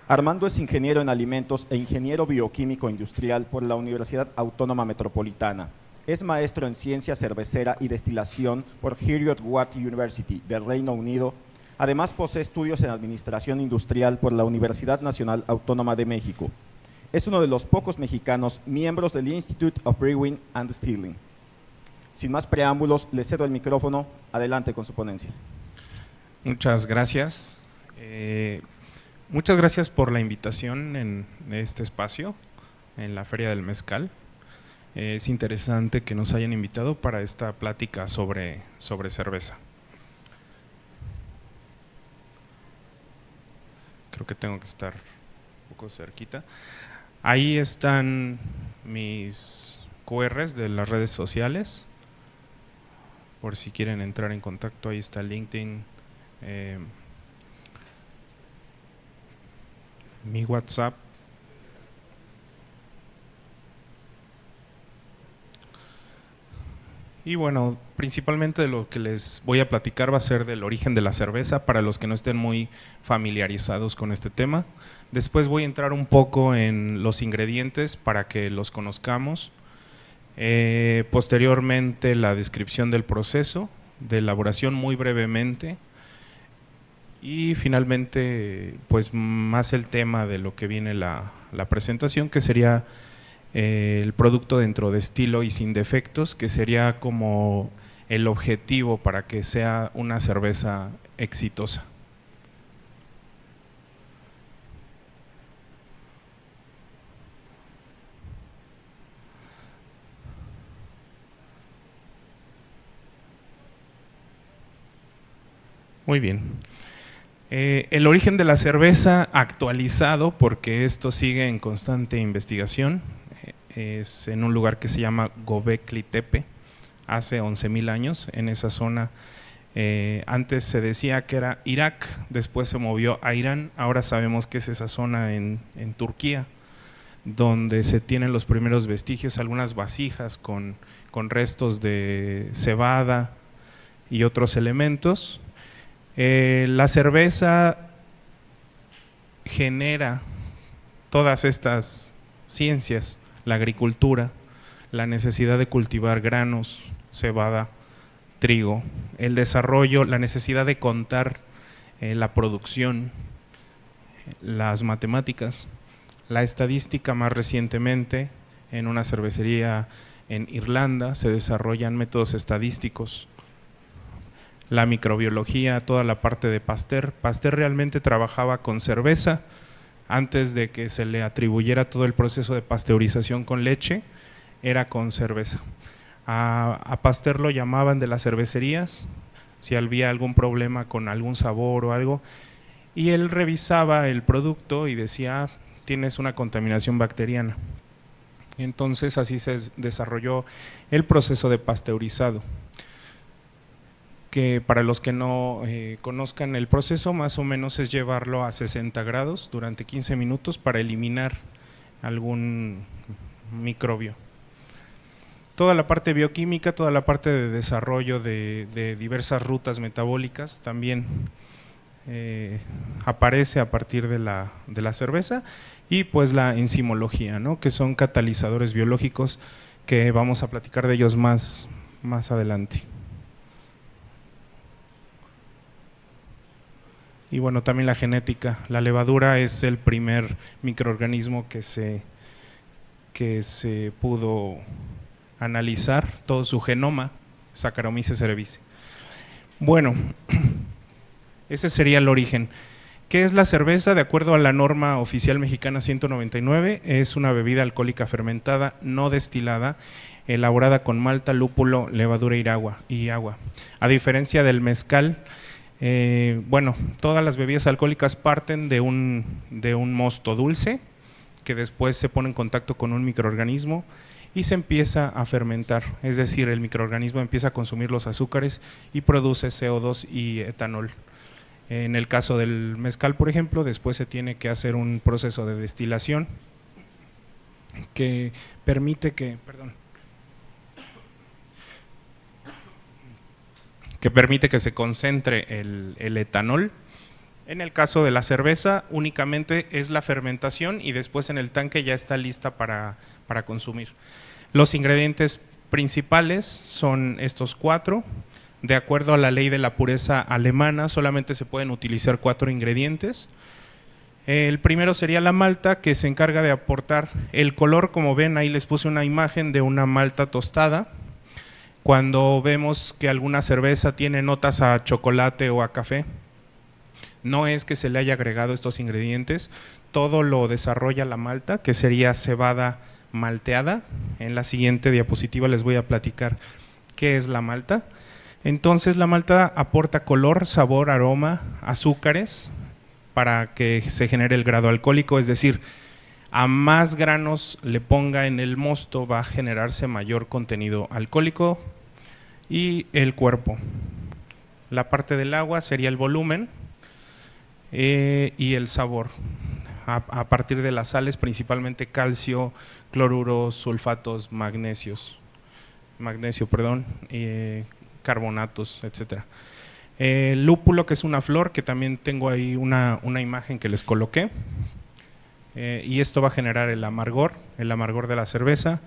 Armando es ingeniero en alimentos e ingeniero bioquímico industrial por la Universidad Autónoma Metropolitana. Es maestro en ciencia cervecera y destilación por Heriot-Watt University del Reino Unido. Además, posee estudios en administración industrial por la Universidad Nacional Autónoma de México. Es uno de los pocos mexicanos miembros del Institute of Brewing and Distilling. Sin más preámbulos, le cedo el micrófono. Adelante con su ponencia. Muchas gracias. Muchas gracias por la invitación en este espacio, en la Feria del Mezcal. Es interesante que nos hayan invitado para esta plática sobre cerveza. Creo que tengo que estar un poco cerquita. Ahí están mis QRs de las redes sociales, por si quieren entrar en contacto. Ahí está LinkedIn, mi WhatsApp. Y bueno, principalmente de lo que les voy a platicar va a ser del origen de la cerveza para los que no estén muy familiarizados con este tema. Después voy a entrar un poco en los ingredientes para que los conozcamos. Posteriormente la descripción del proceso de elaboración muy brevemente. Y finalmente, pues más el tema de lo que viene la presentación, que sería el producto dentro de estilo y sin defectos, que sería como el objetivo para que sea una cerveza exitosa. Muy bien. El origen de la cerveza actualizado, porque esto sigue en constante investigación, es en un lugar que se llama Göbekli Tepe, hace 11,000 años, en esa zona. Antes se decía que era Irak, después se movió a Irán, ahora sabemos que es esa zona en Turquía, donde se tienen los primeros vestigios, algunas vasijas con restos de cebada y otros elementos. La cerveza genera todas estas ciencias, la agricultura, la necesidad de cultivar granos, cebada, trigo, el desarrollo, la necesidad de contar la producción, las matemáticas, la estadística. Más recientemente, en una cervecería en Irlanda se desarrollan métodos estadísticos. La microbiología, toda la parte de Pasteur. Pasteur realmente trabajaba con cerveza antes de que se le atribuyera todo el proceso de pasteurización con leche, era con cerveza. A Pasteur lo llamaban de las cervecerías, si había algún problema con algún sabor o algo, y él revisaba el producto y decía, tienes una contaminación bacteriana. Entonces así se desarrolló el proceso de pasteurizado, que para los que no conozcan el proceso, más o menos es llevarlo a 60 grados durante 15 minutos para eliminar algún microbio. Toda la parte bioquímica, toda la parte de desarrollo de diversas rutas metabólicas también aparece a partir de la cerveza, y pues la enzimología, ¿no?, que son catalizadores biológicos, que vamos a platicar de ellos más adelante. Y bueno, también la genética. La levadura es el primer microorganismo que se pudo analizar, todo su genoma, Saccharomyces cerevisiae. Bueno, ese sería el origen. ¿Qué es la cerveza? De acuerdo a la norma oficial mexicana 199, es una bebida alcohólica fermentada, no destilada, elaborada con malta, lúpulo, levadura y agua. A diferencia del mezcal, bueno, todas las bebidas alcohólicas parten de un mosto dulce, que después se pone en contacto con un microorganismo y se empieza a fermentar, es decir, el microorganismo empieza a consumir los azúcares y produce CO2 y etanol. En el caso del mezcal, por ejemplo, después se tiene que hacer un proceso de destilación que permite que se concentre el etanol En el caso de la cerveza, únicamente es la fermentación y después en el tanque ya está lista para consumir. Los ingredientes principales son estos 4. De acuerdo a la ley de la pureza alemana, solamente se pueden utilizar 4 ingredientes. El primero sería la malta, que se encarga de aportar el color. Como ven, ahí les puse una imagen de una malta tostada. Cuando vemos que alguna cerveza tiene notas a chocolate o a café, no es que se le haya agregado estos ingredientes, todo lo desarrolla la malta, que sería cebada malteada. En la siguiente diapositiva les voy a platicar qué es la malta. Entonces la malta aporta color, sabor, aroma, azúcares para que se genere el grado alcohólico, es decir, a más granos le ponga en el mosto va a generarse mayor contenido alcohólico. Y el cuerpo, la parte del agua sería el volumen y el sabor, a partir de las sales, principalmente calcio, cloruro, sulfatos, carbonatos, etcétera. El lúpulo, que es una flor, que también tengo ahí una imagen que les coloqué, y esto va a generar el amargor de la cerveza,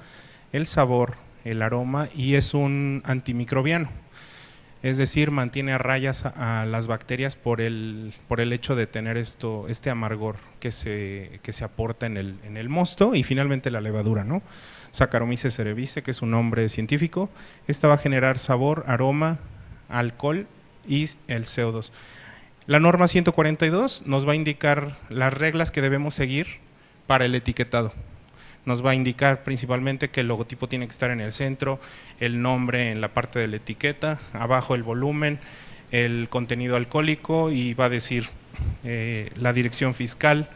el sabor, el aroma, y es un antimicrobiano, es decir, mantiene a rayas a las bacterias por el hecho de tener este amargor que se aporta en el mosto, y finalmente la levadura, ¿no? Saccharomyces cerevisiae, que es un nombre científico. Esta va a generar sabor, aroma, alcohol y el CO2. La norma 142 nos va a indicar las reglas que debemos seguir para el etiquetado. Nos va a indicar principalmente que el logotipo tiene que estar en el centro, el nombre en la parte de la etiqueta, abajo el volumen, el contenido alcohólico, y va a decir la dirección fiscal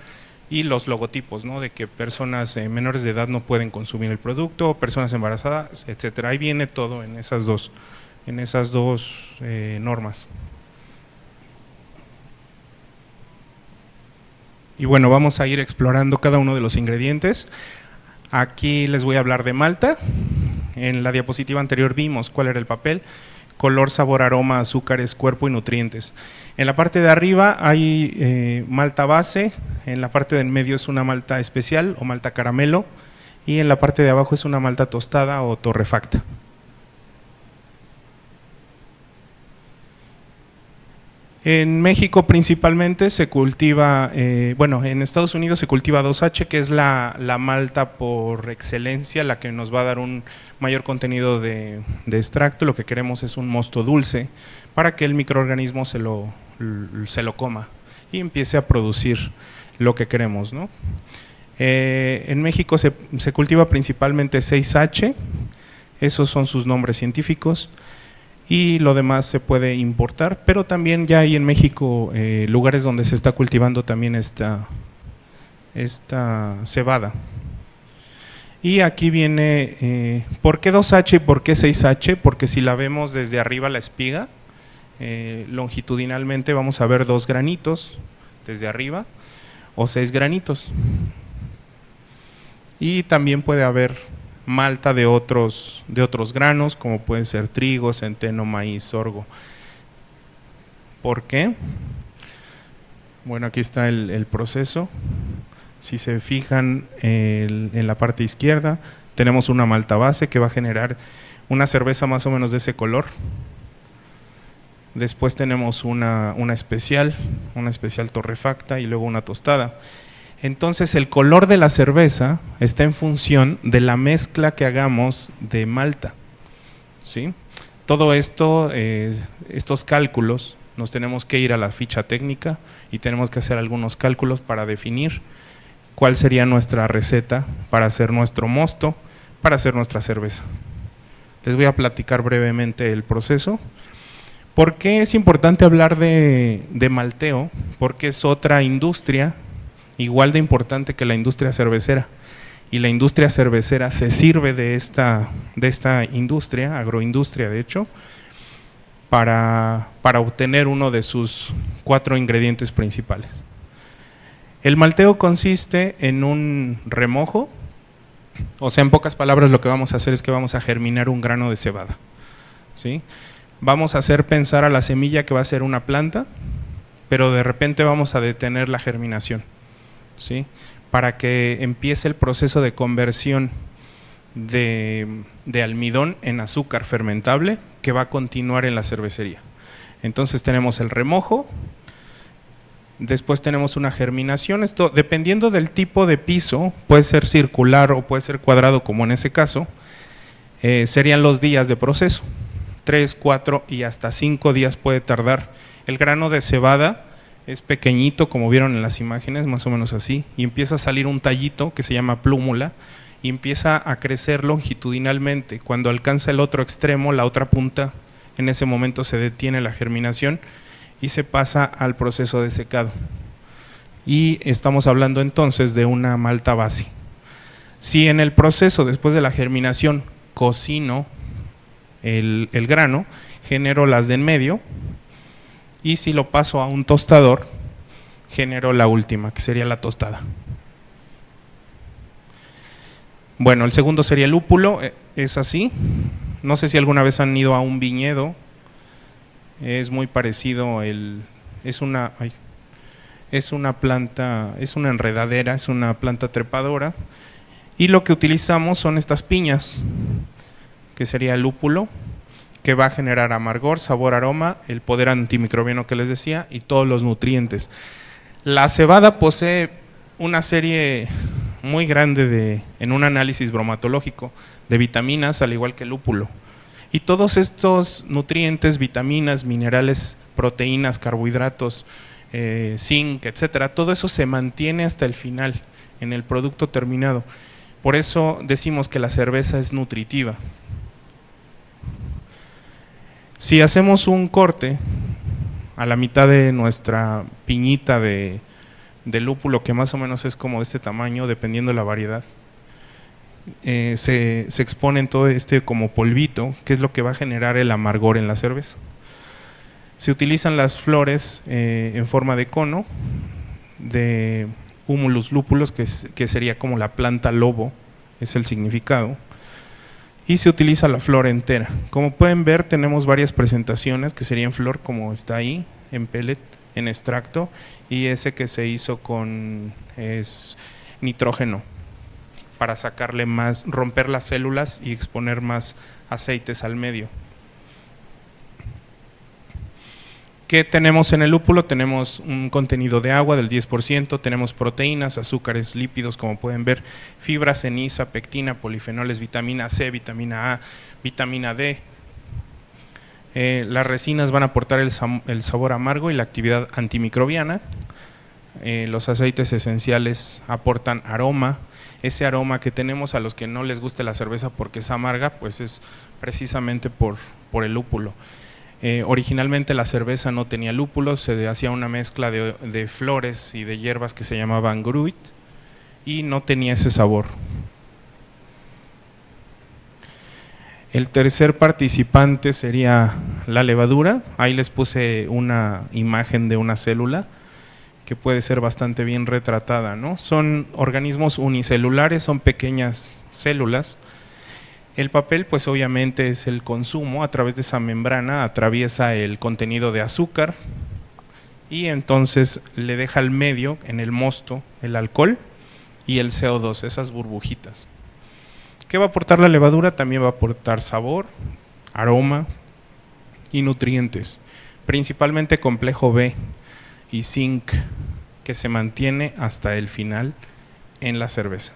y los logotipos, ¿no? De que personas menores de edad no pueden consumir el producto, personas embarazadas, etcétera. Ahí viene todo en esas dos normas. Y bueno, vamos a ir explorando cada uno de los ingredientes. Aquí les voy a hablar de malta. En la diapositiva anterior vimos cuál era el papel: color, sabor, aroma, azúcares, cuerpo y nutrientes. En la parte de arriba hay malta base, en la parte del medio es una malta especial o malta caramelo, y en la parte de abajo es una malta tostada o torrefacta. En México principalmente se cultiva, en Estados Unidos se cultiva 2H, que es la malta por excelencia, la que nos va a dar un mayor contenido de extracto. Lo que queremos es un mosto dulce para que el microorganismo se lo coma y empiece a producir lo que queremos, ¿no? En México se cultiva principalmente 6H, esos son sus nombres científicos, y lo demás se puede importar, pero también ya hay en México lugares donde se está cultivando también esta cebada. Y aquí viene, ¿por qué 2H y por qué 6H? Porque si la vemos desde arriba la espiga, longitudinalmente vamos a ver 2 granitos desde arriba o 6 granitos. Y también puede haber malta de otros granos, como pueden ser trigo, centeno, maíz, sorgo. ¿Por qué? Bueno, aquí está el proceso. Si se fijan en la parte izquierda, tenemos una malta base que va a generar una cerveza más o menos de ese color. Después tenemos una especial torrefacta y luego una tostada. Entonces el color de la cerveza está en función de la mezcla que hagamos de malta, ¿sí? Todo esto, estos cálculos, nos tenemos que ir a la ficha técnica y tenemos que hacer algunos cálculos para definir cuál sería nuestra receta para hacer nuestro mosto, para hacer nuestra cerveza. Les voy a platicar brevemente el proceso. ¿Por qué es importante hablar de malteo? Porque es otra industria igual de importante que la industria cervecera, y la industria cervecera se sirve de esta industria, agroindustria de hecho, para obtener uno de sus 4 ingredientes principales. El malteo consiste en un remojo, o sea, en pocas palabras lo que vamos a hacer es que vamos a germinar un grano de cebada, ¿sí? Vamos a hacer pensar a la semilla que va a ser una planta, pero de repente vamos a detener la germinación, ¿sí? Para que empiece el proceso de conversión de almidón en azúcar fermentable que va a continuar en la cervecería. Entonces tenemos el remojo, después tenemos una germinación. Esto, dependiendo del tipo de piso, puede ser circular o puede ser cuadrado, como en ese caso, serían los días de proceso. 3, 4 y hasta 5 días puede tardar. El grano de cebada es pequeñito, como vieron en las imágenes, más o menos así, y empieza a salir un tallito que se llama plúmula y empieza a crecer longitudinalmente. Cuando alcanza el otro extremo, la otra punta, en ese momento se detiene la germinación y se pasa al proceso de secado. Y estamos hablando entonces de una malta base. Si en el proceso, después de la germinación, cocino el grano, genero las de en medio, y si lo paso a un tostador, genero la última, que sería la tostada. Bueno, el segundo sería el lúpulo, es así. No sé si alguna vez han ido a un viñedo, es muy parecido, es una planta, es una enredadera, es una planta trepadora, y lo que utilizamos son estas piñas, que sería el lúpulo, que va a generar amargor, sabor, aroma, el poder antimicrobiano que les decía y todos los nutrientes. La cebada posee una serie muy grande en un análisis bromatológico de vitaminas, al igual que el lúpulo. Y todos estos nutrientes, vitaminas, minerales, proteínas, carbohidratos, zinc, etcétera, todo eso se mantiene hasta el final, en el producto terminado. Por eso decimos que la cerveza es nutritiva. Si hacemos un corte a la mitad de nuestra piñita de lúpulo, que más o menos es como de este tamaño, dependiendo de la variedad, se expone en todo como polvito, que es lo que va a generar el amargor en la cerveza. Se utilizan las flores en forma de cono, de Humulus lupulus, que sería como la planta lobo, es el significado. Y se utiliza la flor entera. Como pueden ver, tenemos varias presentaciones que sería en flor, como está ahí, en pellet, en extracto, y ese que se hizo con nitrógeno, para sacarle más, romper las células y exponer más aceites al medio. ¿Qué tenemos en el lúpulo? Tenemos un contenido de agua del 10%, tenemos proteínas, azúcares, lípidos, como pueden ver, fibra, ceniza, pectina, polifenoles, vitamina C, vitamina A, vitamina D. Las resinas van a aportar el sabor amargo y la actividad antimicrobiana. Los aceites esenciales aportan aroma. Ese aroma que tenemos, a los que no les guste la cerveza porque es amarga, pues es precisamente por el lúpulo. Originalmente la cerveza no tenía lúpulo, se hacía una mezcla de flores y de hierbas que se llamaban gruit y no tenía ese sabor. El tercer participante sería la levadura. Ahí les puse una imagen de una célula que puede ser bastante bien retratada, ¿no? Son organismos unicelulares, son pequeñas células. El papel, pues obviamente es el consumo, a través de esa membrana atraviesa el contenido de azúcar y entonces le deja al medio, en el mosto, el alcohol y el CO2, esas burbujitas. ¿Qué va a aportar la levadura? También va a aportar sabor, aroma y nutrientes, principalmente complejo B y zinc, que se mantiene hasta el final en la cerveza.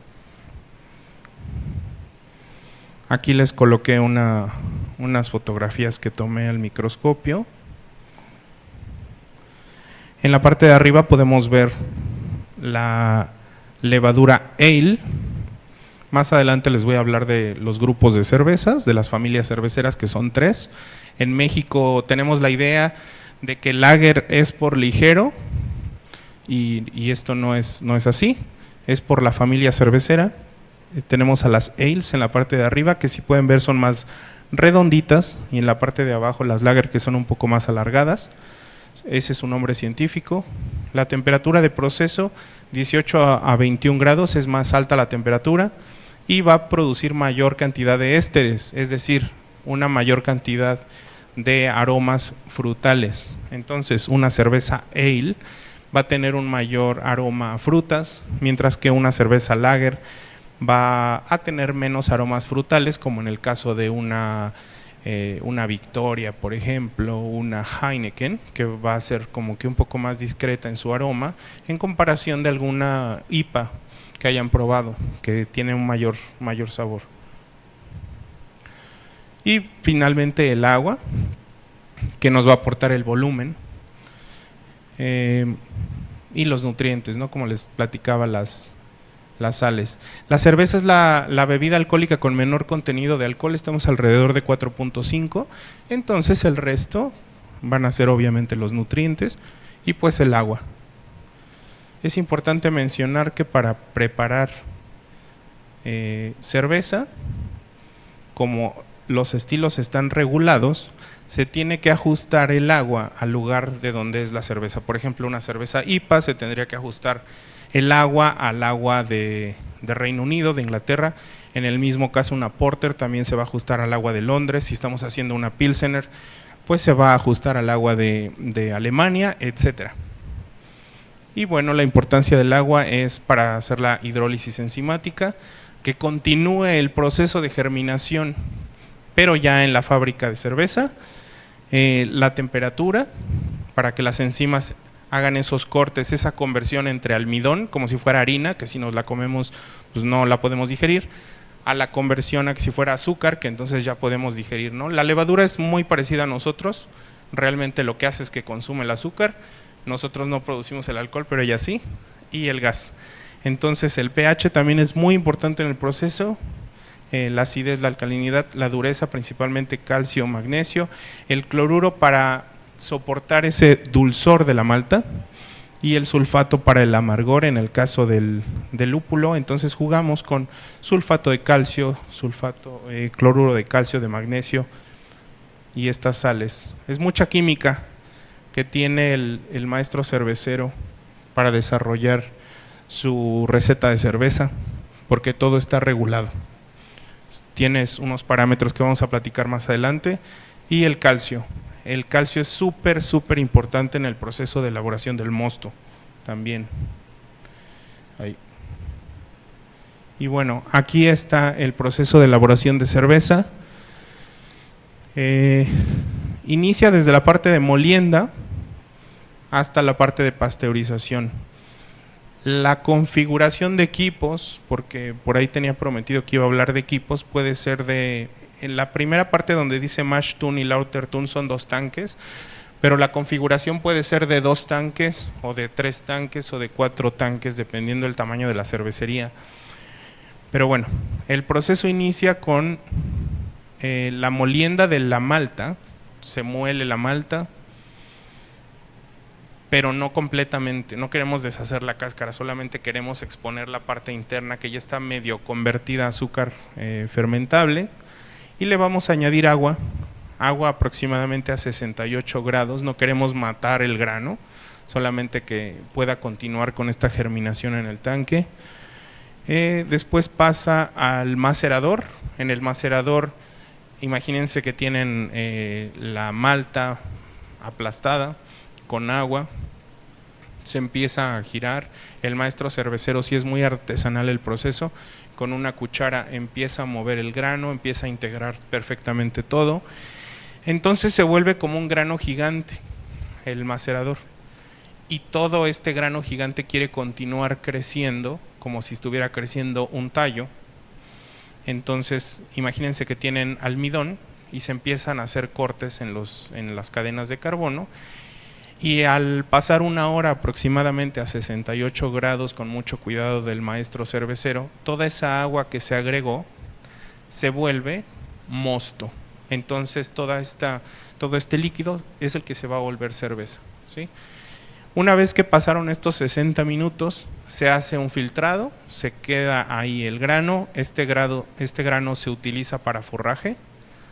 Aquí les coloqué unas fotografías que tomé al microscopio. En la parte de arriba podemos ver la levadura ale. Más adelante les voy a hablar de los grupos de cervezas, de las familias cerveceras, que son 3. En México tenemos la idea de que el lager es por ligero y esto no es así, es por la familia cervecera. Tenemos a las ales en la parte de arriba, que si pueden ver son más redonditas, y en la parte de abajo las lager, que son un poco más alargadas. Ese es su nombre científico. La temperatura de proceso, 18 a 21 grados, es más alta la temperatura y va a producir mayor cantidad de ésteres, es decir, una mayor cantidad de aromas frutales. Entonces, una cerveza ale va a tener un mayor aroma a frutas, mientras que una cerveza lager va a tener menos aromas frutales, como en el caso de una Victoria, por ejemplo, una Heineken, que va a ser como que un poco más discreta en su aroma, en comparación de alguna IPA que hayan probado, que tiene un mayor sabor. Y finalmente el agua, que nos va a aportar el volumen y los nutrientes, ¿no? Como les platicaba, las sales. La cerveza es la bebida alcohólica con menor contenido de alcohol, estamos alrededor de 4.5, entonces el resto van a ser obviamente los nutrientes y pues el agua. Es importante mencionar que para preparar cerveza, como los estilos están regulados, se tiene que ajustar el agua al lugar de donde es la cerveza. Por ejemplo, una cerveza IPA se tendría que ajustar el agua al agua de Reino Unido, de Inglaterra. En el mismo caso, una Porter también se va a ajustar al agua de Londres. Si estamos haciendo una Pilsener, pues se va a ajustar al agua de Alemania, etcétera. Y bueno, la importancia del agua es para hacer la hidrólisis enzimática, que continúe el proceso de germinación, pero ya en la fábrica de cerveza. La temperatura, para que las enzimas hagan esos cortes, esa conversión entre almidón, como si fuera harina, que si nos la comemos pues no la podemos digerir, a la conversión a que si fuera azúcar, que entonces ya podemos digerir, ¿no? La levadura es muy parecida a nosotros, realmente lo que hace es que consume el azúcar, nosotros no producimos el alcohol, pero ella sí, y el gas. Entonces el pH también es muy importante en el proceso, la acidez, la alcalinidad, la dureza, principalmente calcio, magnesio, el cloruro para soportar ese dulzor de la malta y el sulfato para el amargor en el caso del lúpulo. Entonces jugamos con sulfato de calcio, cloruro de calcio, de magnesio y estas sales. Es mucha química que tiene el maestro cervecero para desarrollar su receta de cerveza, porque todo está regulado. Tienes unos parámetros que vamos a platicar más adelante. Y el calcio. El calcio es súper importante en el proceso de elaboración del mosto también. Ahí. Y bueno, aquí está el proceso de elaboración de cerveza. Inicia desde la parte de molienda hasta la parte de pasteurización. La configuración de equipos, porque por ahí tenía prometido que iba a hablar de equipos, puede ser en la primera parte donde dice mash tun y lauter tun son 2 tanques, pero la configuración puede ser de 2 tanques o de 3 tanques o de 4 tanques, dependiendo del tamaño de la cervecería. Pero bueno, el proceso inicia con la molienda de la malta, se muele la malta, pero no completamente, no queremos deshacer la cáscara, solamente queremos exponer la parte interna que ya está medio convertida a azúcar fermentable, y le vamos a añadir agua aproximadamente a 68 grados, no queremos matar el grano, solamente que pueda continuar con esta germinación en el tanque. Después pasa al macerador. En el macerador, imagínense que tienen la malta aplastada con agua, se empieza a girar, el maestro cervecero, si es muy artesanal el proceso, con una cuchara empieza a mover el grano, empieza a integrar perfectamente todo, entonces se vuelve como un grano gigante el macerador, y todo este grano gigante quiere continuar creciendo como si estuviera creciendo un tallo. Entonces imagínense que tienen almidón y se empiezan a hacer cortes en las cadenas de carbono, y al pasar 1 hora aproximadamente a 68 grados con mucho cuidado del maestro cervecero, toda esa agua que se agregó se vuelve mosto. Entonces todo este líquido es el que se va a volver cerveza, ¿sí? Una vez que pasaron estos 60 minutos, se hace un filtrado, se queda ahí el grano. Este grano se utiliza para forraje,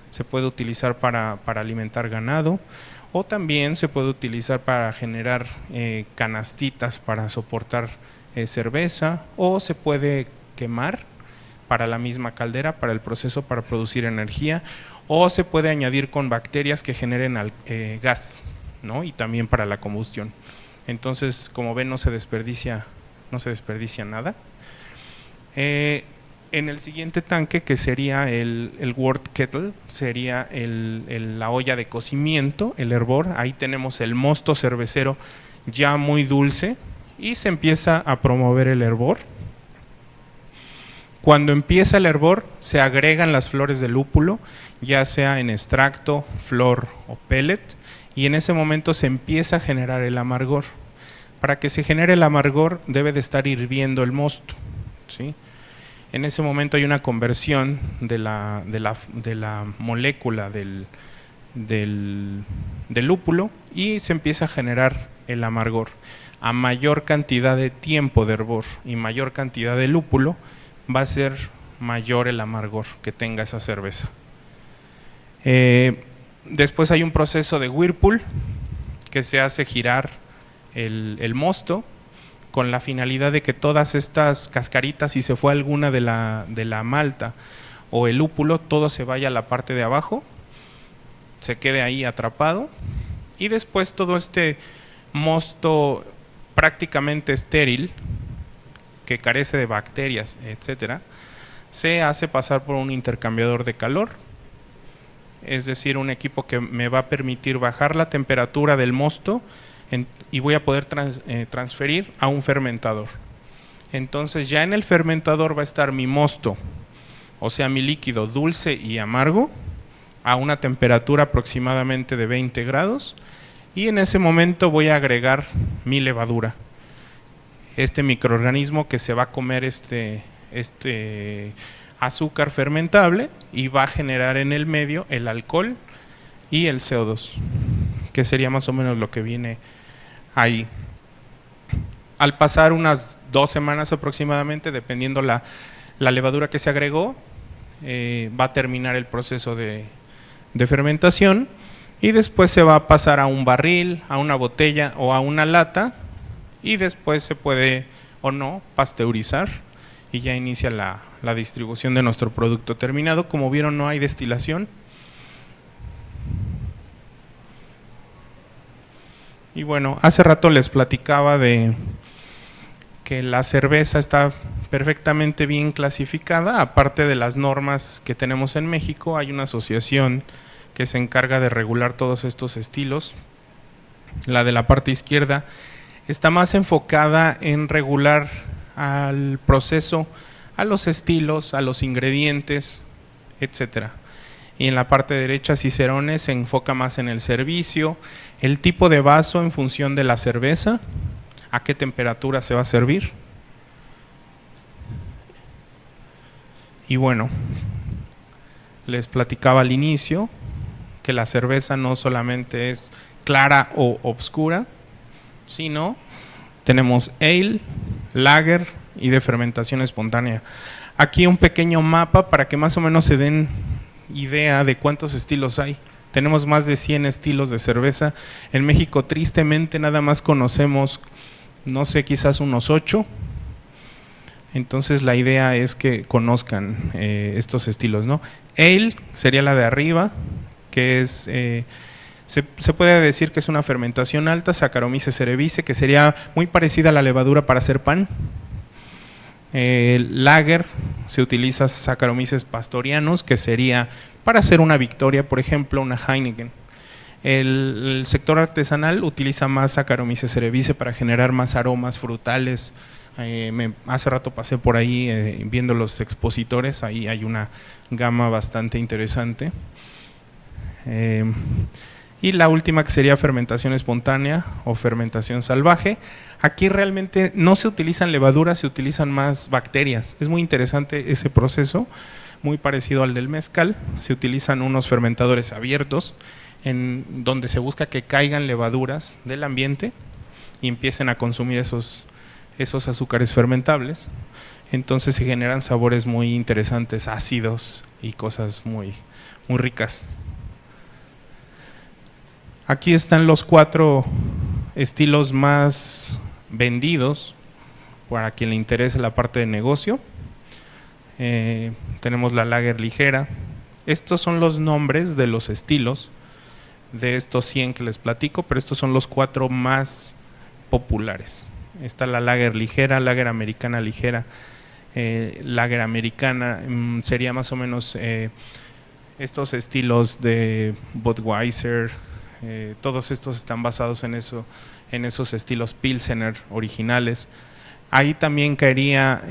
se puede utilizar para alimentar ganado, o también se puede utilizar para generar canastitas para soportar cerveza, o se puede quemar para la misma caldera, para el proceso, para producir energía, o se puede añadir con bacterias que generen gas, ¿no? Y también para la combustión. Entonces, como ven, no se desperdicia nada. En el siguiente tanque, que sería el wort kettle, sería la olla de cocimiento, el hervor. Ahí tenemos el mosto cervecero ya muy dulce y se empieza a promover el hervor. Cuando empieza el hervor, se agregan las flores de lúpulo, ya sea en extracto, flor o pellet, y en ese momento se empieza a generar el amargor. Para que se genere el amargor debe de estar hirviendo el mosto, ¿sí? En ese momento hay una conversión de la molécula del lúpulo y se empieza a generar el amargor. A mayor cantidad de tiempo de hervor y mayor cantidad de lúpulo, va a ser mayor el amargor que tenga esa cerveza. Después hay un proceso de whirlpool que se hace girar el mosto con la finalidad de que todas estas cascaritas, si se fue alguna de la malta o el lúpulo, todo se vaya a la parte de abajo, se quede ahí atrapado, y después todo este mosto prácticamente estéril, que carece de bacterias, etcétera, se hace pasar por un intercambiador de calor, es decir, un equipo que me va a permitir bajar la temperatura del mosto y voy a poder transferir a un fermentador. Entonces ya en el fermentador va a estar mi mosto, o sea mi líquido dulce y amargo, a una temperatura aproximadamente de 20 grados, y en ese momento voy a agregar mi levadura, este microorganismo que se va a comer este azúcar fermentable y va a generar en el medio el alcohol y el CO2, que sería más o menos lo que viene ahí. Al pasar unas 2 semanas aproximadamente, dependiendo la levadura que se agregó, va a terminar el proceso de fermentación, y después se va a pasar a un barril, a una botella o a una lata, y después se puede o no pasteurizar y ya inicia la distribución de nuestro producto terminado. Como vieron, no hay destilación. Y bueno, hace rato les platicaba de que la cerveza está perfectamente bien clasificada. Aparte de las normas que tenemos en México, hay una asociación que se encarga de regular todos estos estilos. La de la parte izquierda está más enfocada en regular al proceso, a los estilos, a los ingredientes, etcétera. Y en la parte derecha, Cicerone se enfoca más en el servicio, el tipo de vaso en función de la cerveza, a qué temperatura se va a servir. Y bueno, les platicaba al inicio que la cerveza no solamente es clara o obscura, sino tenemos ale, lager y de fermentación espontánea. Aquí un pequeño mapa para que más o menos se den idea de cuántos estilos hay. Tenemos más de 100 estilos de cerveza. En México, tristemente, nada más conocemos, no sé, quizás unos 8. Entonces la idea es que conozcan estos estilos, ¿no? Ale sería la de arriba, que es se puede decir que es una fermentación alta, Saccharomyces cerevisiae, que sería muy parecida a la levadura para hacer pan. El lager se utiliza Saccharomyces pastorianus, que sería para hacer una Victoria, por ejemplo, una Heineken. El sector artesanal utiliza más Saccharomyces cerevisiae para generar más aromas frutales. Hace rato pasé por ahí viendo los expositores, ahí hay una gama bastante interesante. Y la última, que sería fermentación espontánea o fermentación salvaje. Aquí realmente no se utilizan levaduras, se utilizan más bacterias. Es muy interesante ese proceso, muy parecido al del mezcal. Se utilizan unos fermentadores abiertos en donde se busca que caigan levaduras del ambiente y empiecen a consumir esos azúcares fermentables. Entonces se generan sabores muy interesantes, ácidos y cosas muy, muy ricas. Aquí están los 4 estilos más vendidos para quien le interese la parte de negocio. tenemos la lager ligera. Estos son los nombres de los estilos de estos 100 que les platico, pero estos son los 4 más populares. Está la lager ligera, lager americana ligera. Lager americana sería más o menos estos estilos de Budweiser, todos estos están basados en esos estilos Pilsener originales. Ahí también caería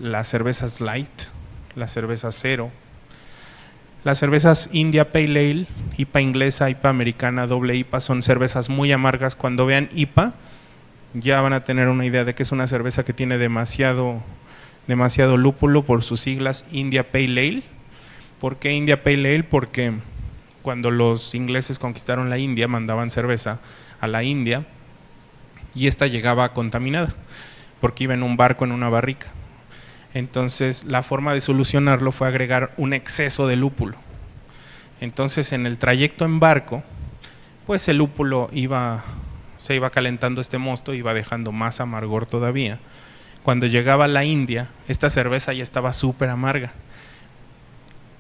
las cervezas light, las cervezas cero, las cervezas India Pale Ale, IPA inglesa, IPA americana, doble IPA, son cervezas muy amargas. Cuando vean IPA ya van a tener una idea de que es una cerveza que tiene demasiado lúpulo por sus siglas India Pale Ale. ¿Por qué India Pale Ale? Porque cuando los ingleses conquistaron la India mandaban cerveza a la India y esta llegaba contaminada porque iba en un barco, en una barrica. Entonces la forma de solucionarlo fue agregar un exceso de lúpulo. Entonces en el trayecto en barco, pues el lúpulo se iba calentando este mosto, iba dejando más amargor todavía. Cuando llegaba a la India, esta cerveza ya estaba súper amarga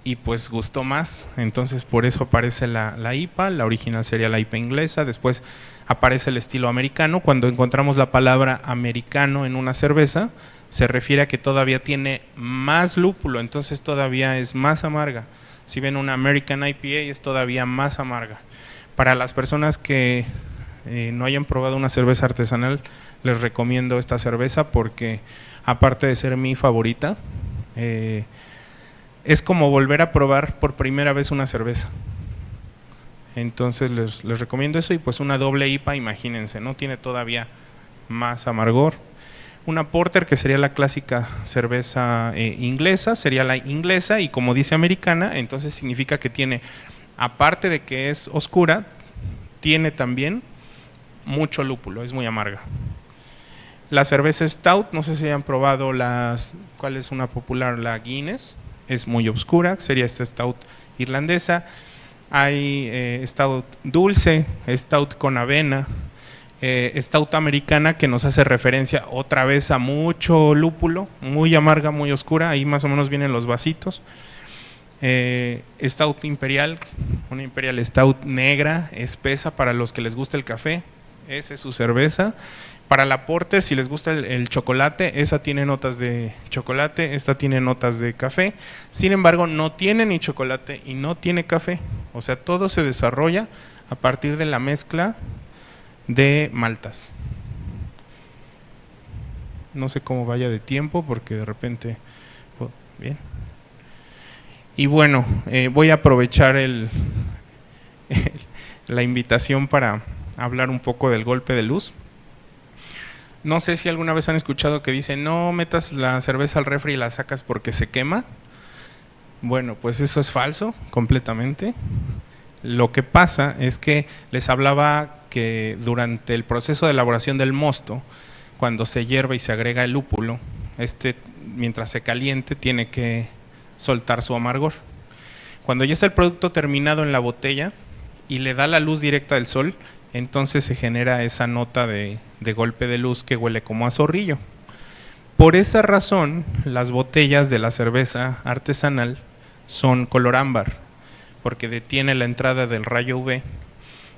y pues gustó más. Entonces por eso aparece la IPA, la original sería la IPA inglesa. Después aparece el estilo americano. Cuando encontramos la palabra americano en una cerveza, se refiere a que todavía tiene más lúpulo, entonces todavía es más amarga. Si ven una American IPA es todavía más amarga. Para las personas que no hayan probado una cerveza artesanal, les recomiendo esta cerveza porque aparte de ser mi favorita, es como volver a probar por primera vez una cerveza. Entonces les recomiendo eso. Y pues una doble IPA, imagínense, ¿no? Tiene todavía más amargor. Una porter, que sería la clásica cerveza inglesa, sería la inglesa, y como dice americana, entonces significa que tiene, aparte de que es oscura, tiene también mucho lúpulo, es muy amarga. La cerveza stout, no sé si hayan probado ¿cuál es una popular? La Guinness, es muy oscura, sería esta stout irlandesa. Hay stout dulce, stout con avena, stout americana, que nos hace referencia otra vez a mucho lúpulo, muy amarga, muy oscura. Ahí más o menos vienen los vasitos. Stout imperial, una imperial stout negra, espesa para los que les gusta el café, esa es su cerveza. Para la porter, si les gusta el chocolate, esa tiene notas de chocolate, esta tiene notas de café. Sin embargo, no tiene ni chocolate y no tiene café. O sea, todo se desarrolla a partir de la mezcla de maltas. No sé cómo vaya de tiempo porque de repente... Bien. Y bueno, voy a aprovechar la invitación para hablar un poco del golpe de luz. No sé si alguna vez han escuchado que dicen, no metas la cerveza al refri y la sacas porque se quema. Bueno, pues eso es falso, completamente. Lo que pasa es que les hablaba que durante el proceso de elaboración del mosto, cuando se hierve y se agrega el lúpulo, mientras se caliente tiene que soltar su amargor. Cuando ya está el producto terminado en la botella y le da la luz directa del sol, entonces se genera esa nota de golpe de luz que huele como a zorrillo. Por esa razón, las botellas de la cerveza artesanal son color ámbar, porque detiene la entrada del rayo UV.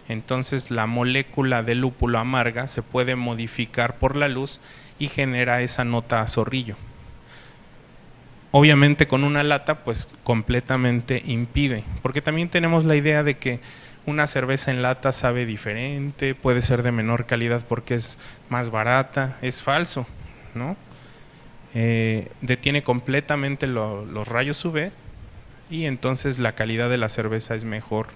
Entonces la molécula de lúpulo amarga se puede modificar por la luz y genera esa nota a zorrillo. Obviamente con una lata pues completamente impide, porque también tenemos la idea de que una cerveza en lata sabe diferente, puede ser de menor calidad porque es más barata. Es falso, ¿no? Detiene completamente los rayos UV y entonces la calidad de la cerveza es mejor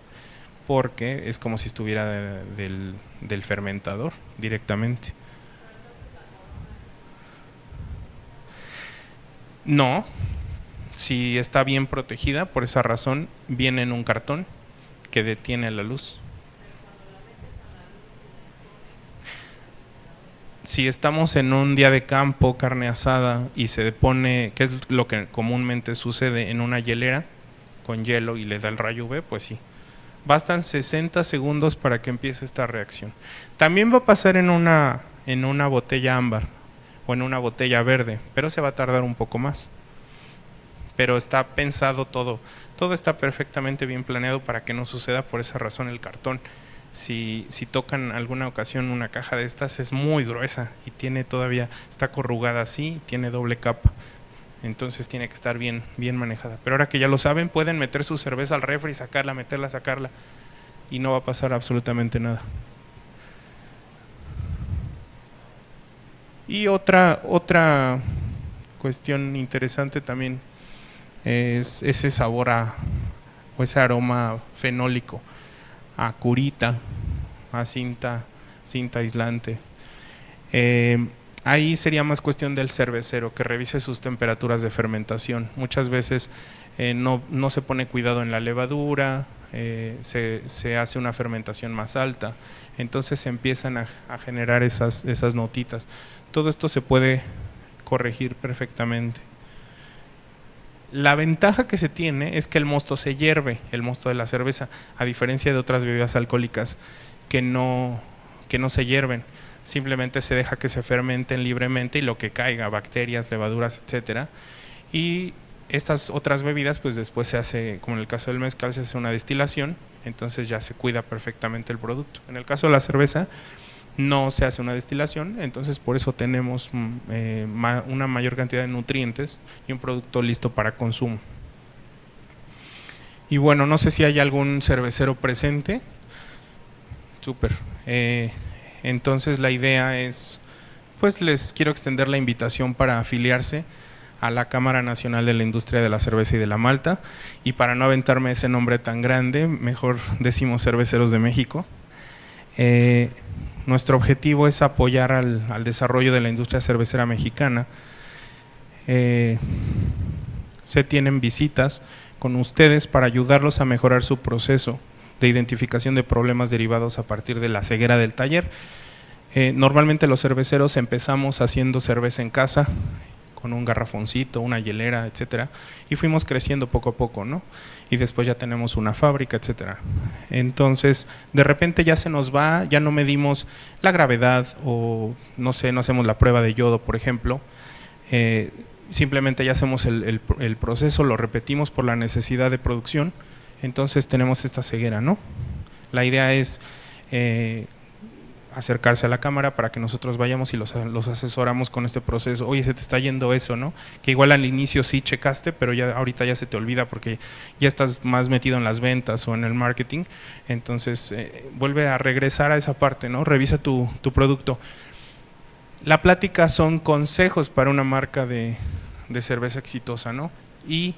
porque es como si estuviera del fermentador directamente. No, si está bien protegida, por esa razón viene en un cartón que detiene la luz. Si estamos en un día de campo, carne asada, y se pone, que es lo que comúnmente sucede, en una hielera con hielo y le da el rayo UV, pues sí. Bastan 60 segundos para que empiece esta reacción. También va a pasar en una botella ámbar o en una botella verde, pero se va a tardar un poco más. pero está pensado todo. Todo está perfectamente bien planeado para que no suceda. Por esa razón el cartón, si tocan alguna ocasión una caja de estas, es muy gruesa y está corrugada así, tiene doble capa. Entonces tiene que estar bien manejada. Pero ahora que ya lo saben, pueden meter su cerveza al refri, sacarla, meterla, sacarla, y no va a pasar absolutamente nada. Y otra cuestión interesante también es ese sabor o ese aroma fenólico a curita, a cinta aislante. Ahí sería más cuestión del cervecero que revise sus temperaturas de fermentación. Muchas veces no se pone cuidado en la levadura, se hace una fermentación más alta, entonces se empiezan a generar esas notitas. Todo esto se puede corregir perfectamente. La ventaja que se tiene es que el mosto se hierve, el mosto de la cerveza, a diferencia de otras bebidas alcohólicas que no se hierven. Simplemente se deja que se fermenten libremente y lo que caiga, bacterias, levaduras, etcétera. Y estas otras bebidas, pues después se hace, como en el caso del mezcal, se hace una destilación, entonces ya se cuida perfectamente el producto. En el caso de la cerveza, no se hace una destilación, entonces por eso tenemos una mayor cantidad de nutrientes y un producto listo para consumo. Y bueno, no sé si hay algún cervecero presente. Súper. Entonces la idea es, pues les quiero extender la invitación para afiliarse a la Cámara Nacional de la Industria de la Cerveza y de la Malta, y para no aventarme ese nombre tan grande, mejor decimos Cerveceros de México. Nuestro objetivo es apoyar al desarrollo de la industria cervecera mexicana. Se tienen visitas con ustedes para ayudarlos a mejorar su proceso de identificación de problemas derivados a partir de la ceguera del taller. Normalmente los cerveceros empezamos haciendo cerveza en casa, con un garrafoncito, una hielera, etcétera, y fuimos creciendo poco a poco, ¿no? Y después ya tenemos una fábrica, etcétera. Entonces, de repente ya se nos va, ya no medimos la gravedad o no sé, no hacemos la prueba de yodo, por ejemplo. Simplemente ya hacemos el proceso, lo repetimos por la necesidad de producción, entonces tenemos esta ceguera, ¿no? La idea es acercarse a la cámara para que nosotros vayamos y los asesoramos con este proceso. Oye, se te está yendo eso, ¿no? Que igual al inicio sí checaste, pero ya ahorita ya se te olvida porque ya estás más metido en las ventas o en el marketing. Entonces vuelve a regresar a esa parte, ¿no? Revisa tu producto. La plática son consejos para una marca de cerveza exitosa, ¿no? Y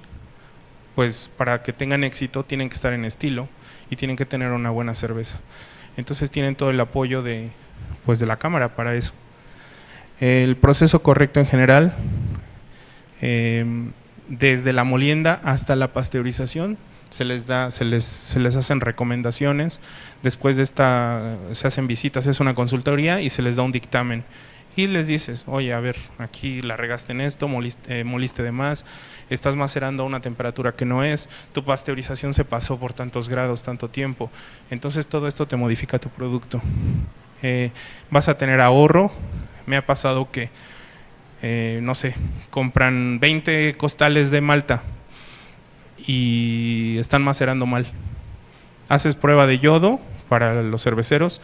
pues para que tengan éxito tienen que estar en estilo y tienen que tener una buena cerveza. Entonces tienen todo el apoyo de la cámara para eso. El proceso correcto en general, desde la molienda hasta la pasteurización, se les hacen recomendaciones. Después de esta se hacen visitas, es una consultoría y se les da un dictamen. Y les dices, oye, a ver, aquí la regaste en esto, moliste de más, estás macerando a una temperatura que no es, tu pasteurización se pasó por tantos grados, tanto tiempo. Entonces todo esto te modifica tu producto. Vas a tener ahorro. Me ha pasado que, no sé, compran 20 costales de malta y están macerando mal. Haces prueba de yodo para los cerveceros,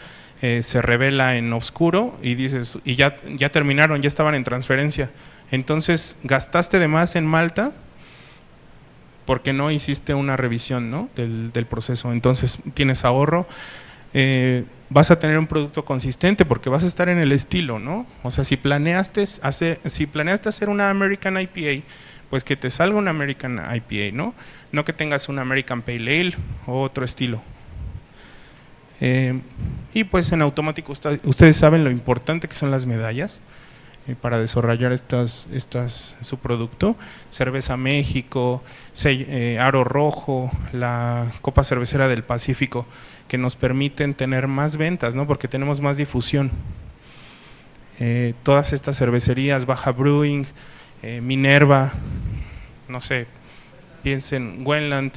se revela en oscuro y dices, y ya terminaron, ya estaban en transferencia. Entonces gastaste de más en malta porque no hiciste una revisión, ¿no? del proceso. Entonces tienes ahorro, vas a tener un producto consistente porque vas a estar en el estilo, ¿no? O sea, si planeaste hacer una American IPA, pues que te salga una American IPA, ¿no? No que tengas una American Pale Ale o otro estilo. Y pues en automático ustedes saben lo importante que son las medallas para desarrollar su producto. Cerveza México, Aro Rojo, la Copa Cervecera del Pacífico, que nos permiten tener más ventas, ¿no? Porque tenemos más difusión. Todas estas cervecerías, Baja Brewing, Minerva, no sé, piensen, Wendland,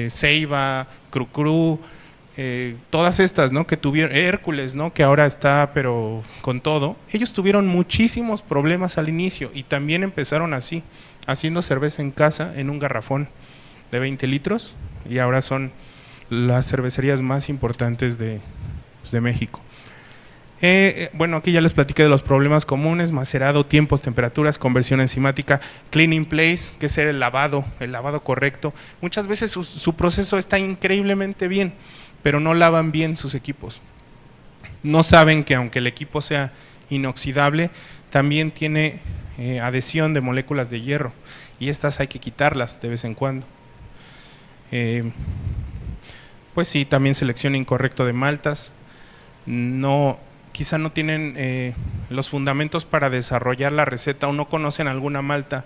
Ceiba, Cru Cru, todas estas, ¿no? Que tuvieron, Hércules, ¿no? Que ahora está, pero con todo, ellos tuvieron muchísimos problemas al inicio y también empezaron así, haciendo cerveza en casa en un garrafón de 20 litros y ahora son las cervecerías más importantes de México. Bueno, aquí ya les platiqué de los problemas comunes: macerado, tiempos, temperaturas, conversión enzimática, clean in place, que es el lavado correcto. Muchas veces su proceso está increíblemente bien, pero no lavan bien sus equipos. No saben que aunque el equipo sea inoxidable, también tiene adhesión de moléculas de hierro y estas hay que quitarlas de vez en cuando. Pues sí, también selección incorrecta de maltas. Quizá no tienen los fundamentos para desarrollar la receta o no conocen alguna malta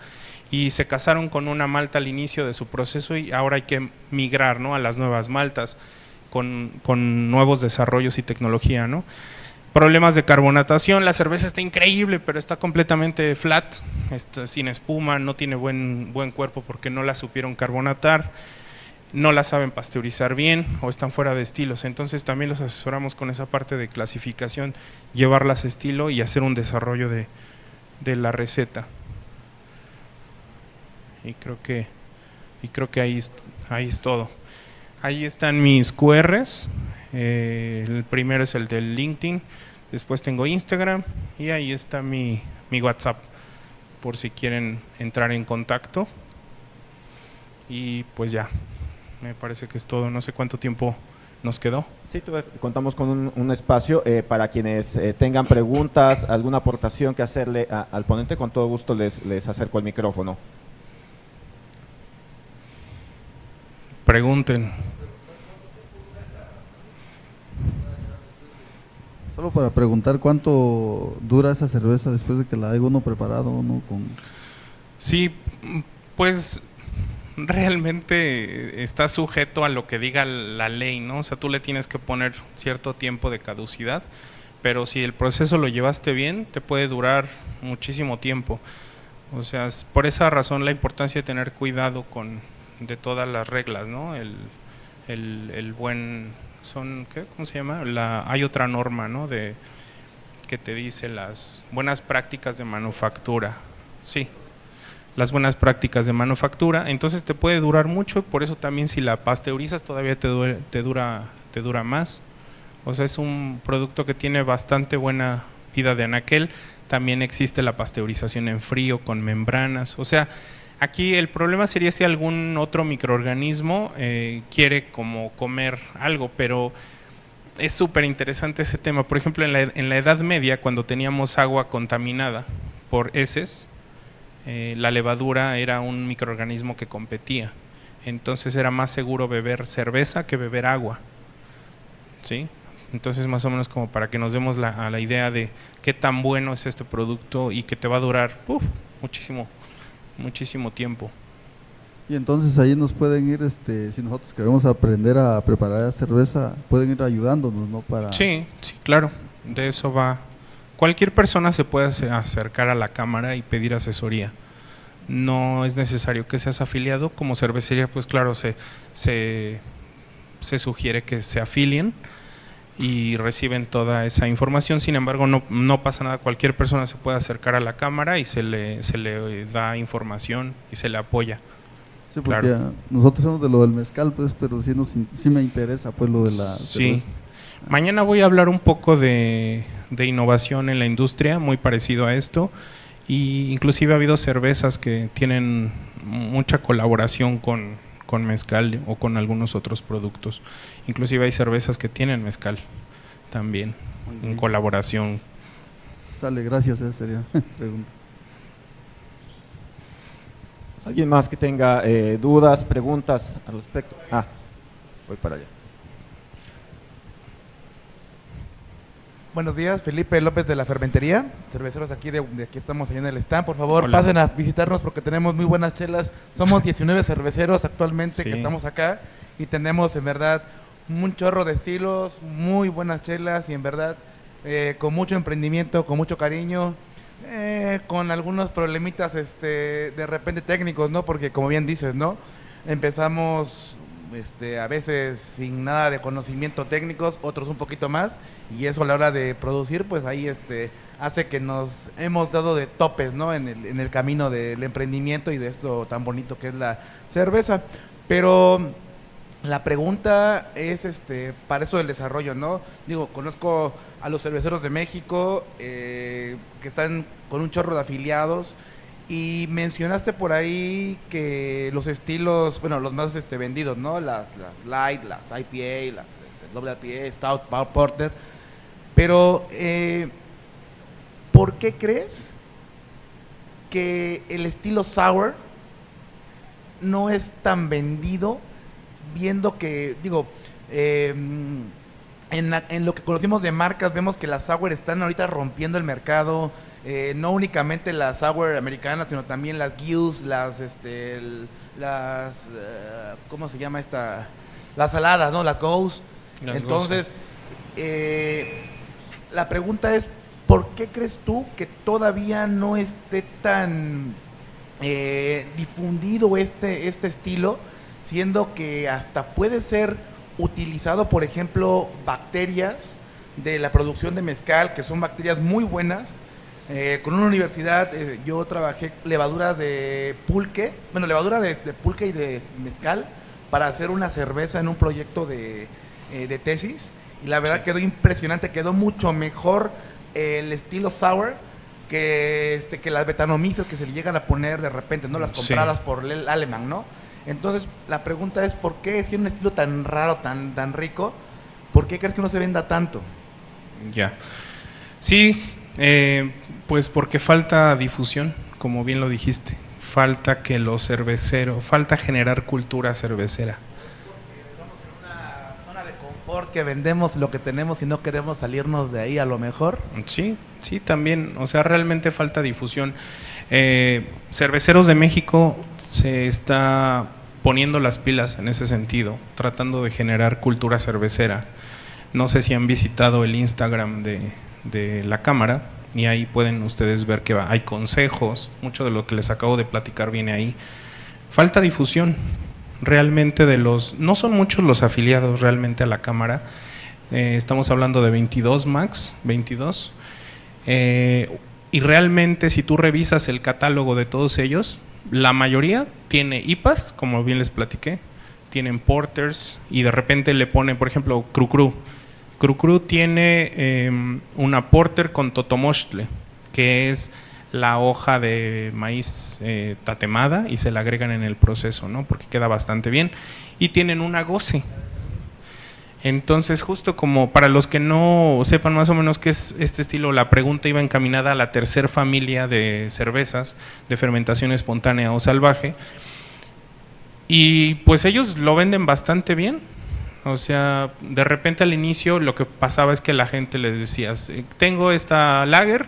y se casaron con una malta al inicio de su proceso y ahora hay que migrar, ¿no? A las nuevas maltas con nuevos desarrollos y tecnología, ¿no? Problemas de carbonatación: la cerveza está increíble pero está completamente flat, sin espuma, no tiene buen cuerpo porque no la supieron carbonatar, no la saben pasteurizar bien o están fuera de estilos. Entonces también los asesoramos con esa parte de clasificación, llevarlas a estilo y hacer un desarrollo de la receta. Y creo que ahí es todo. Ahí están mis QRs. El primero es el del LinkedIn, después tengo Instagram y ahí está mi WhatsApp por si quieren entrar en contacto. Y pues ya, me parece que es todo. No sé cuánto tiempo nos quedó. Sí, contamos con un espacio para quienes tengan preguntas, alguna aportación que hacerle al ponente. Con todo gusto les acerco el micrófono. Pregunten. Solo para preguntar, ¿cuánto dura esa cerveza después de que la haya uno preparado, ¿no? Sí, pues realmente está sujeto a lo que diga la ley, ¿no? O sea, tú le tienes que poner cierto tiempo de caducidad, pero si el proceso lo llevaste bien, te puede durar muchísimo tiempo. O sea, por esa razón la importancia de tener cuidado de todas las reglas, ¿no? El buen, ¿cómo se llama? Hay otra norma, ¿no? Que te dice las buenas prácticas de manufactura. Sí, las buenas prácticas de manufactura. Entonces te puede durar mucho, por eso también si la pasteurizas todavía te dura más. O sea, es un producto que tiene bastante buena vida de anaquel. También existe la pasteurización en frío con membranas. O sea, aquí el problema sería si algún otro microorganismo quiere como comer algo, pero es súper interesante ese tema. Por ejemplo, en la Edad Media, cuando teníamos agua contaminada por heces, la levadura era un microorganismo que competía. Entonces era más seguro beber cerveza que beber agua, ¿sí? Entonces más o menos como para que nos demos a la idea de qué tan bueno es este producto y que te va a durar muchísimo tiempo. Y entonces ahí nos pueden ir, si nosotros queremos aprender a preparar cerveza, pueden ir ayudándonos, ¿no? Sí, claro, de eso va. Cualquier persona se puede acercar a la cámara y pedir asesoría. No es necesario que seas afiliado. Como cervecería, pues claro, se sugiere que se afilien y reciben toda esa información. Sin embargo, no pasa nada. Cualquier persona se puede acercar a la cámara y se le da información y se le apoya. Sí, porque claro, nosotros somos de lo del mezcal, pues, pero sí me interesa pues lo de la cerveza. Mañana voy a hablar un poco de innovación en la industria, muy parecido a esto, y inclusive ha habido cervezas que tienen mucha colaboración con mezcal o con algunos otros productos. Inclusive hay cervezas que tienen mezcal también en colaboración. Sale, gracias, esa sería la pregunta. ¿Alguien más que tenga dudas, preguntas al respecto? Voy para allá. Buenos días, Felipe López de la Fermentería, cerveceros aquí de aquí estamos allá en el stand. Por favor, pasen a visitarnos porque tenemos muy buenas chelas. Somos 19 cerveceros actualmente que estamos acá y tenemos en verdad un chorro de estilos, muy buenas chelas y en verdad con mucho emprendimiento, con mucho cariño, con algunos problemitas de repente técnicos, ¿no? Porque como bien dices, ¿no? Empezamos a veces sin nada de conocimiento técnicos, otros un poquito más, y eso a la hora de producir, pues ahí hace que nos hemos dado de topes, ¿no? En el camino del emprendimiento y de esto tan bonito que es la cerveza. Pero la pregunta es para esto del desarrollo, ¿no? Digo, conozco a los cerveceros de México que están con un chorro de afiliados. Y mencionaste por ahí que los estilos, bueno, los más vendidos, ¿no? Las Light, las IPA, las Double IPA, Stout, Porter. Pero, ¿por qué crees que el estilo Sour no es tan vendido? Viendo que, digo, en lo que conocimos de marcas, vemos que las Sour están ahorita rompiendo el mercado. No únicamente las sour americanas, sino también las Guinness, ¿cómo se llama esta? Las saladas, ¿no? Las Ghost. Entonces, la pregunta es, ¿por qué crees tú que todavía no esté tan difundido este estilo, siendo que hasta puede ser utilizado, por ejemplo, bacterias de la producción de mezcal, que son bacterias muy buenas? Con una universidad yo trabajé levaduras de pulque, levadura de pulque y de mezcal para hacer una cerveza en un proyecto de tesis, y la verdad quedó impresionante, quedó mucho mejor el estilo sour que las Brettanomyces que se le llegan a poner de repente, ¿no? Las compradas por el alemán, ¿no? Entonces la pregunta es, ¿por qué siendo un estilo tan raro, tan rico, por qué crees que no se venda tanto? Ya. Sí, pues porque falta difusión, como bien lo dijiste, falta que los cerveceros, falta generar cultura cervecera. Estamos en una zona de confort que vendemos lo que tenemos y no queremos salirnos de ahí a lo mejor. Sí, también, o sea, realmente falta difusión. Cerveceros de México se está poniendo las pilas en ese sentido, tratando de generar cultura cervecera. No sé si han visitado el Instagram de la cámara, y ahí pueden ustedes ver que hay consejos, mucho de lo que les acabo de platicar viene ahí. Falta difusión realmente no son muchos los afiliados realmente a la cámara, estamos hablando de 22 max, 22, y realmente si tú revisas el catálogo de todos ellos, la mayoría tiene IPAs, como bien les platiqué, tienen porters, y de repente le ponen, por ejemplo, Cru. Cru tiene una porter con totomostle, que es la hoja de maíz tatemada, y se la agregan en el proceso, ¿no? Porque queda bastante bien. Y tienen una goce. Entonces, justo como para los que no sepan más o menos qué es este estilo, la pregunta iba encaminada a la tercera familia de cervezas de fermentación espontánea o salvaje. Y pues ellos lo venden bastante bien. O sea, de repente al inicio lo que pasaba es que la gente les decía, tengo esta lager,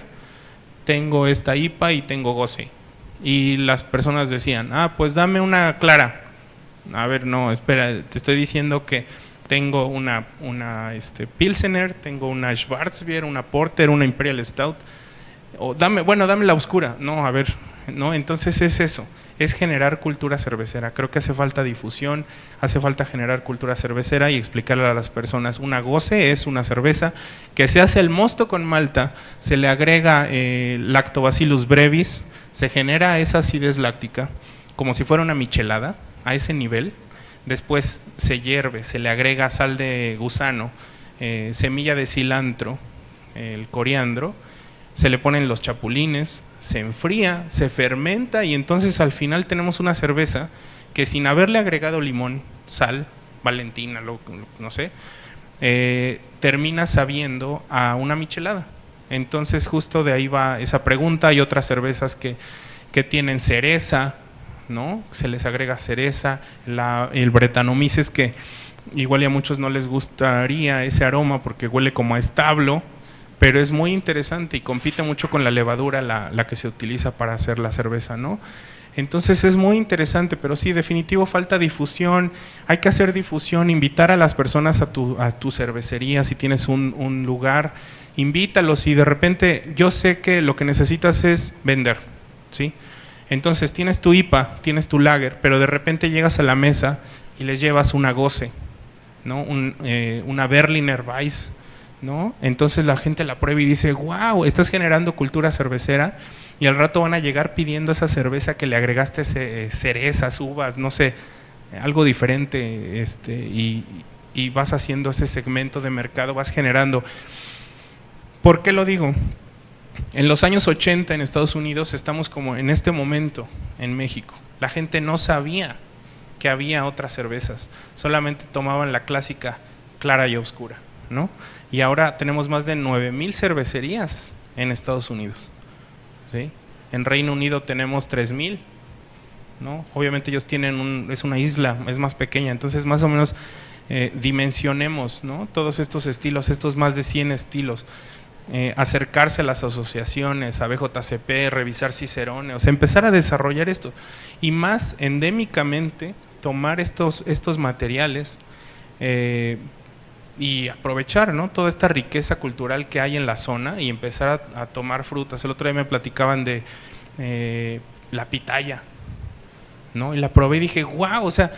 tengo esta IPA y tengo goce. Y las personas decían, pues dame una clara. A ver, no, espera, te estoy diciendo que tengo una Pilsener, tengo una Schwarzbier, una Porter, una Imperial Stout. O dame la oscura. No, a ver, no, entonces es eso. Es generar cultura cervecera. Creo que hace falta difusión, hace falta generar cultura cervecera y explicarle a las personas. Una goce es una cerveza que se hace el mosto con malta, se le agrega Lactobacillus brevis, se genera esa acidez láctica, como si fuera una michelada, a ese nivel. Después se hierve, se le agrega sal de gusano, semilla de cilantro, el coriandro, se le ponen los chapulines, se enfría, se fermenta, y entonces al final tenemos una cerveza que sin haberle agregado limón, sal, Valentina, no sé, termina sabiendo a una michelada. Entonces justo de ahí va esa pregunta. Hay otras cervezas que tienen cereza, ¿no? Se les agrega cereza, el Brettanomyces, que igual y a muchos no les gustaría ese aroma porque huele como a establo, pero es muy interesante y compite mucho con la levadura, la que se utiliza para hacer la cerveza, ¿no? Entonces es muy interesante, pero sí, definitivo falta difusión. Hay que hacer difusión, invitar a las personas a tu cervecería. Si tienes un lugar, invítalos, y de repente yo sé que lo que necesitas es vender, ¿sí? Entonces tienes tu IPA, tienes tu lager, pero de repente llegas a la mesa y les llevas una Gose, ¿no? Una Berliner Weiss, ¿no? Entonces la gente la prueba y dice, wow, estás generando cultura cervecera, y al rato van a llegar pidiendo esa cerveza que le agregaste cerezas, uvas, no sé, algo diferente, y vas haciendo ese segmento de mercado, vas generando. ¿Por qué lo digo? En los años 80 en Estados Unidos estamos como en este momento en México. La gente no sabía que había otras cervezas, solamente tomaban la clásica clara y oscura, ¿no? Y ahora tenemos más de 9,000 cervecerías en Estados Unidos, ¿sí? En Reino Unido tenemos 3,000, ¿no? Obviamente ellos tienen es una isla, es más pequeña, entonces más o menos dimensionemos, ¿no? Todos estos estilos, estos más de 100 estilos. Acercarse a las asociaciones, a BJCP, revisar Cicerone, o sea, empezar a desarrollar esto, y más endémicamente tomar estos materiales y aprovechar, ¿no? Toda esta riqueza cultural que hay en la zona y empezar a tomar frutas. El otro día me platicaban de la pitaya, ¿no? Y la probé y dije, wow, o sea,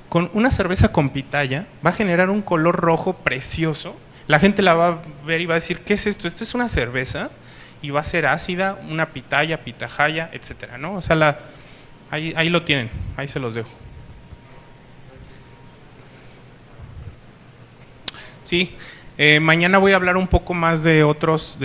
con una cerveza con pitaya va a generar un color rojo precioso. La gente la va a ver y va a decir, ¿qué es esto? Esto es una cerveza y va a ser ácida, una pitaya, pitahaya, etcétera, ¿no? O sea, ahí lo tienen, ahí se los dejo. Sí, mañana voy a hablar un poco más de otros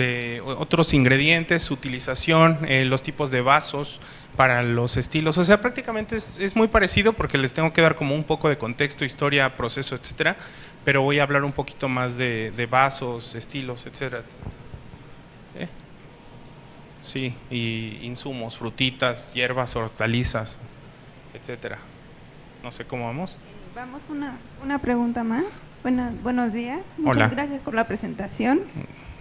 ingredientes, su utilización, los tipos de vasos para los estilos. O sea, prácticamente es muy parecido porque les tengo que dar como un poco de contexto, historia, proceso, etcétera, pero voy a hablar un poquito más de vasos, estilos, etcétera. Sí, y insumos, frutitas, hierbas, hortalizas, etcétera. No sé cómo vamos. Vamos una pregunta más. Buenos días. Muchas gracias por la presentación.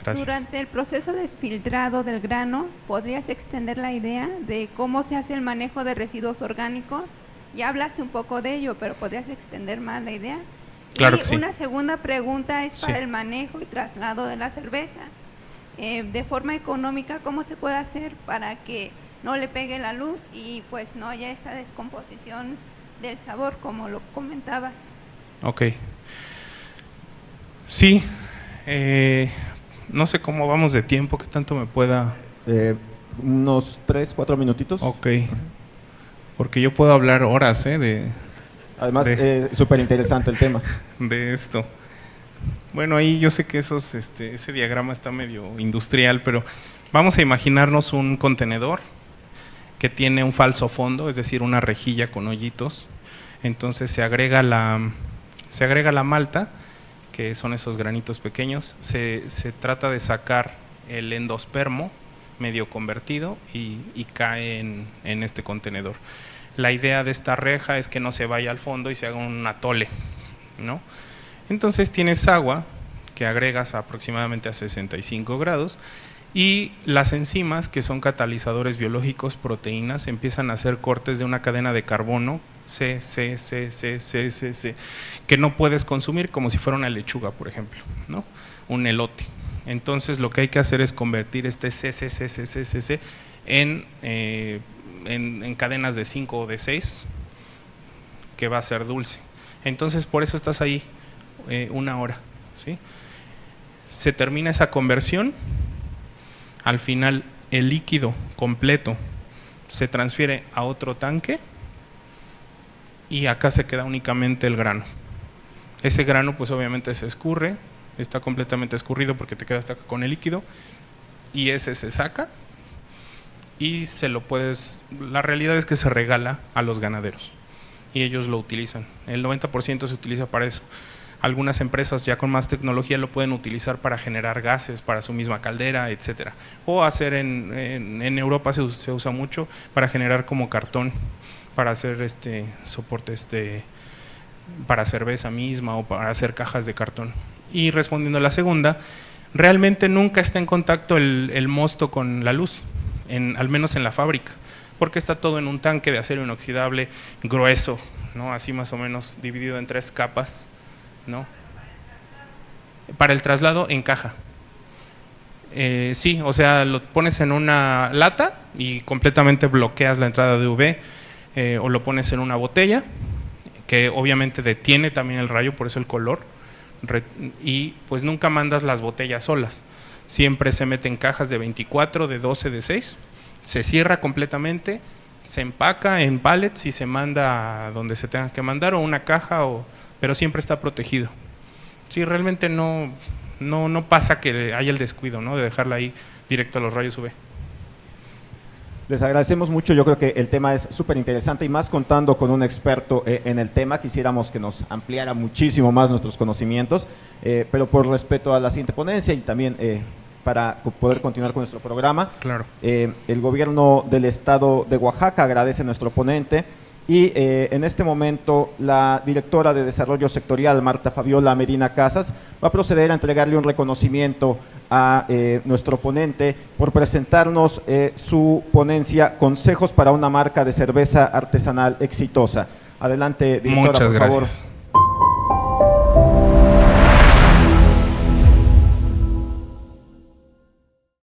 Gracias. Durante el proceso de filtrado del grano, ¿podrías extender la idea de cómo se hace el manejo de residuos orgánicos? Ya hablaste un poco de ello, pero ¿podrías extender más la idea? Claro y que sí. Una segunda pregunta es para Sí. el manejo y traslado de la cerveza. De forma económica, ¿cómo se puede hacer para que no le pegue la luz y pues no haya esta descomposición del sabor, como lo comentabas? Ok. Sí, no sé cómo vamos de tiempo, qué tanto me pueda... Unos 3, 4 minutitos. Ok, porque yo puedo hablar horas Además, súper interesante el tema. de esto. Bueno, ahí yo sé que ese diagrama está medio industrial, pero vamos a imaginarnos un contenedor que tiene un falso fondo, es decir, una rejilla con hoyitos. Entonces se agrega la malta, que son esos granitos pequeños. Se trata de sacar el endospermo medio convertido y cae en este contenedor. La idea de esta reja es que no se vaya al fondo y se haga un atole, ¿no? Entonces tienes agua que agregas aproximadamente a 65 grados y las enzimas, que son catalizadores biológicos, proteínas, empiezan a hacer cortes de una cadena de carbono C, que no puedes consumir, como si fuera una lechuga, por ejemplo, ¿no? Un elote. Entonces lo que hay que hacer es convertir este C en cadenas de 5 o de 6, que va a ser dulce. Entonces por eso estás ahí una hora, ¿sí? Se termina esa conversión, al final el líquido completo se transfiere a otro tanque y acá se queda únicamente el grano. Ese grano pues obviamente se escurre, está completamente escurrido porque te quedas acá con el líquido, y ese se saca y la realidad es que se regala a los ganaderos y ellos lo utilizan. El 90% se utiliza para eso. Algunas empresas ya con más tecnología lo pueden utilizar para generar gases para su misma caldera, etcétera. O hacer en Europa se usa mucho para generar como cartón, para hacer soportes para cerveza misma o para hacer cajas de cartón. Y respondiendo a la segunda, realmente nunca está en contacto el mosto con la luz, al menos en la fábrica, porque está todo en un tanque de acero inoxidable grueso, ¿no? Así más o menos dividido en 3 capas, ¿no? Para el traslado en caja. Sí, o sea, lo pones en una lata y completamente bloqueas la entrada de UV, o lo pones en una botella que obviamente detiene también el rayo, por eso el color, y pues nunca mandas las botellas solas, siempre se meten cajas de 24, de 12, de 6, se cierra completamente, se empaca en pallets y se manda a donde se tenga que mandar, o una caja, pero siempre está protegido. Sí, realmente no pasa que haya el descuido, ¿no?, de dejarla ahí directo a los rayos UV. Les agradecemos mucho, yo creo que el tema es súper interesante y más contando con un experto en el tema, quisiéramos que nos ampliara muchísimo más nuestros conocimientos, pero por respeto a la siguiente ponencia y también para poder continuar con nuestro programa, claro. El gobierno del estado de Oaxaca agradece a nuestro ponente y en este momento la directora de Desarrollo Sectorial, Marta Fabiola Medina Casas, va a proceder a entregarle un reconocimiento a nuestro ponente por presentarnos su ponencia Consejos para una marca de cerveza artesanal exitosa. Adelante, directora, Muchas por favor. gracias.